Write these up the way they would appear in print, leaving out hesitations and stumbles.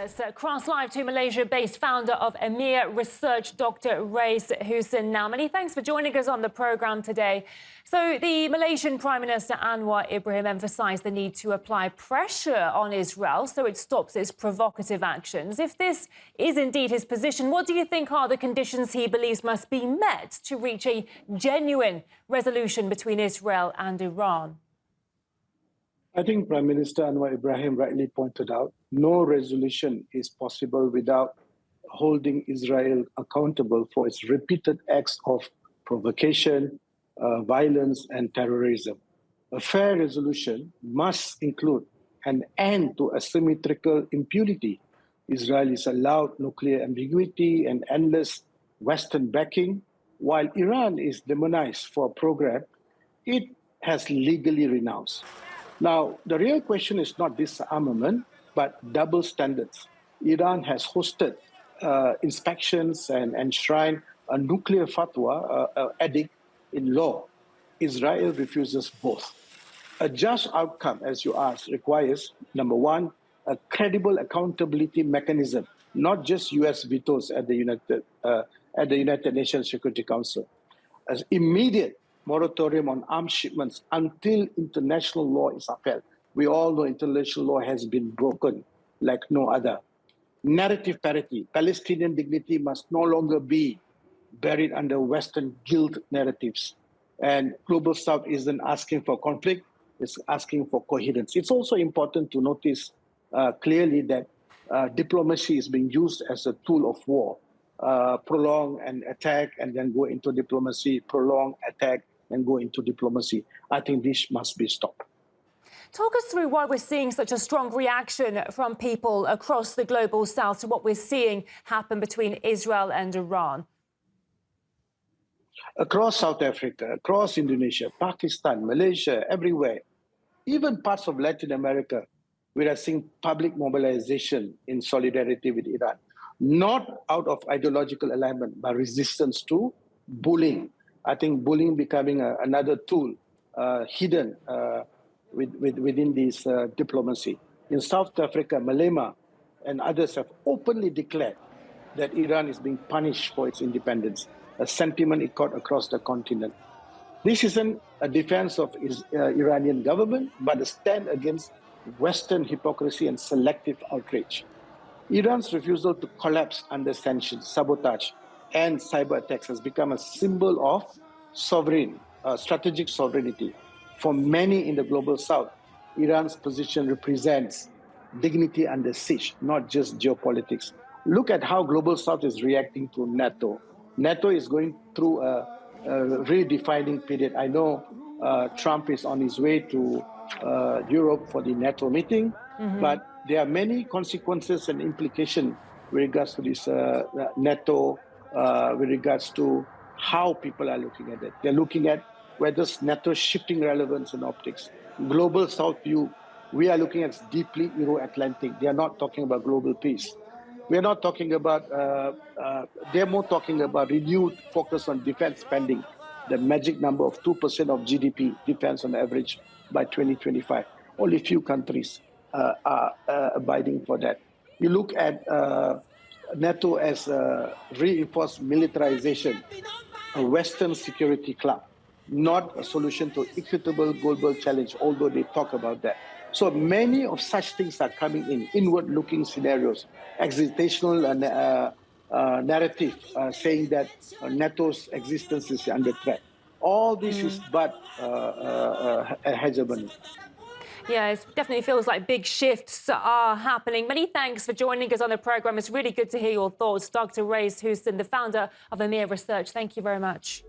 Let's cross live to Malaysia-based founder of Emir Research, Dr. Rais Hussin. Now, many thanks for joining us on the programme today. So, the Malaysian Prime Minister Anwar Ibrahim emphasised the need to apply pressure on Israel so it stops its provocative actions. If this is indeed his position, what do you think are the conditions he believes must be met to reach a genuine resolution between Israel and Iran? I think Prime Minister Anwar Ibrahim rightly pointed out, no resolution is possible without holding Israel accountable for its repeated acts of provocation, violence and terrorism. A fair resolution must include an end to asymmetrical impunity. Israel is allowed nuclear ambiguity and endless Western backing, while Iran is demonized for a program it has legally renounced. Now, the real question is not disarmament, but double standards. Iran has hosted inspections and enshrined a nuclear fatwa edict in law. Israel refuses both. A just outcome, as you asked, requires, number one, a credible accountability mechanism, not just U.S. vetoes at the United Nations Security Council. As immediate moratorium on arms shipments until international law is upheld. We all know international law has been broken like no other. Narrative parity. Palestinian dignity must no longer be buried under Western guilt narratives. And Global South isn't asking for conflict, it's asking for coherence. It's also important to notice clearly that diplomacy is being used as a tool of war. Prolong and attack and then go into diplomacy, prolong, attack, and go into diplomacy. I think this must be stopped. Talk us through why we're seeing such a strong reaction from people across the Global South to what we're seeing happen between Israel and Iran. Across South Africa, across Indonesia, Pakistan, Malaysia, everywhere, even parts of Latin America, we are seeing public mobilization in solidarity with Iran. Not out of ideological alignment, but resistance to bullying. I think bullying becoming another tool hidden within this diplomacy. In South Africa, Malema and others have openly declared that Iran is being punished for its independence, a sentiment it caught across the continent. This isn't a defense of Iranian government, but a stand against Western hypocrisy and selective outrage. Iran's refusal to collapse under sanctions, sabotage, and cyber attacks has become a symbol of strategic sovereignty. For many in the Global South, Iran's position represents dignity under siege, not just geopolitics. Look at how Global South is reacting to NATO. NATO is going through a redefining period. I know Trump is on his way to Europe for the NATO meeting, but there are many consequences and implications with regards to this NATO, with regards to how people are looking at it. They're looking at whether NATO shifting relevance and optics. Global South view, we are looking at deeply Euro-Atlantic. They are not talking about global peace. We are not talking about, they're more talking about renewed focus on defense spending, the magic number of 2% of GDP defense on average by 2025. Only few countries are abiding for that. You look at NATO as reinforced militarization, a Western security club, not a solution to equitable global challenge, although they talk about that. So many of such things are coming in, inward-looking scenarios, existential narrative saying that NATO's existence is under threat. All this is but a hegemony. Yeah, it definitely feels like big shifts are happening. Many thanks for joining us on the programme. It's really good to hear your thoughts. Dr. Rais Hussin, the founder of Emir Research. Thank you very much.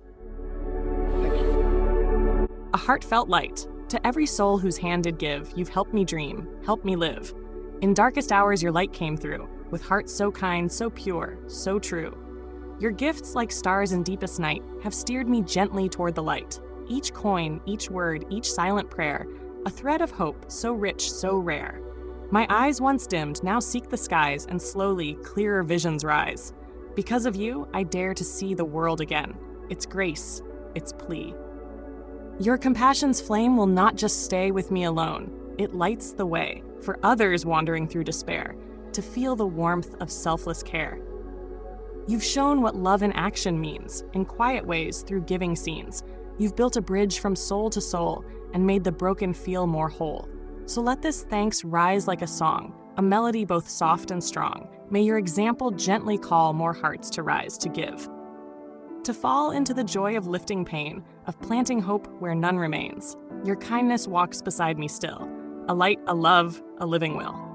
Thank you. A heartfelt light. To every soul whose hand did give, you've helped me dream, helped me live. In darkest hours, your light came through, with hearts so kind, so pure, so true. Your gifts, like stars in deepest night, have steered me gently toward the light. Each coin, each word, each silent prayer, a thread of hope, so rich, so rare. My eyes once dimmed, now seek the skies, and slowly, clearer visions rise. Because of you, I dare to see the world again. Its grace, its plea. Your compassion's flame will not just stay with me alone. It lights the way for others wandering through despair, to feel the warmth of selfless care. You've shown what love in action means, in quiet ways through giving scenes. You've built a bridge from soul to soul and made the broken feel more whole. So let this thanks rise like a song, a melody both soft and strong. May your example gently call more hearts to rise to give. To fall into the joy of lifting pain, of planting hope where none remains. Your kindness walks beside me still, a light, a love, a living will.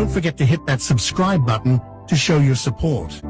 Don't forget to hit that subscribe button to show your support.